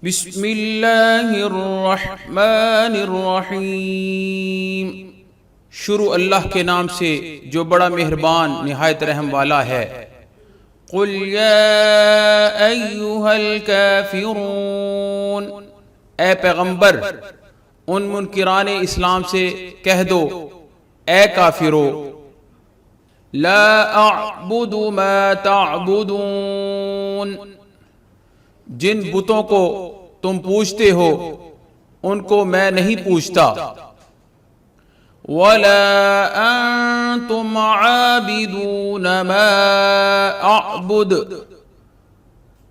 بسم اللہ الرحمن الرحیم۔ شروع اللہ کے نام سے جو بڑا مہربان نہایت رحم والا ہے۔ قل یا ایھا الکافرون، اے پیغمبر ان منکران اسلام سے کہہ دو اے کافرو، لا اعبد ما تعبدون، جن بتوں کو تم پوجتے ہو ان کو میں نہیں پوجتا، ولا انتم عابدون ما اعبد،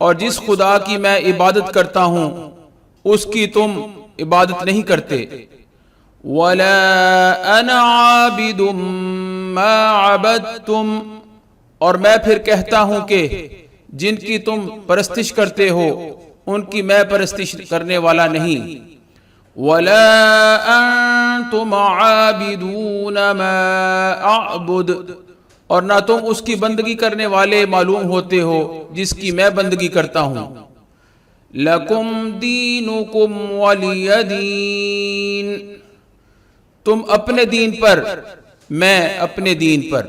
اور جس خدا کی میں عبادت کرتا ہوں اس کی تم عبادت نہیں کرتے، ولا انا عابد ما عبدتم، اور میں پھر کہتا ہوں کہ جن کی تم پرستش کرتے ہو ان کی میں پرستش کرنے والا نہیں، ولا انتم عابدون ما اعبد، اور نہ تم اس کی بندگی کرنے والے معلوم ہوتے ہو جس کی میں بندگی کرتا ہوں۔ لکم دینکم ولی دین، تم اپنے دین پر میں اپنے دین پر۔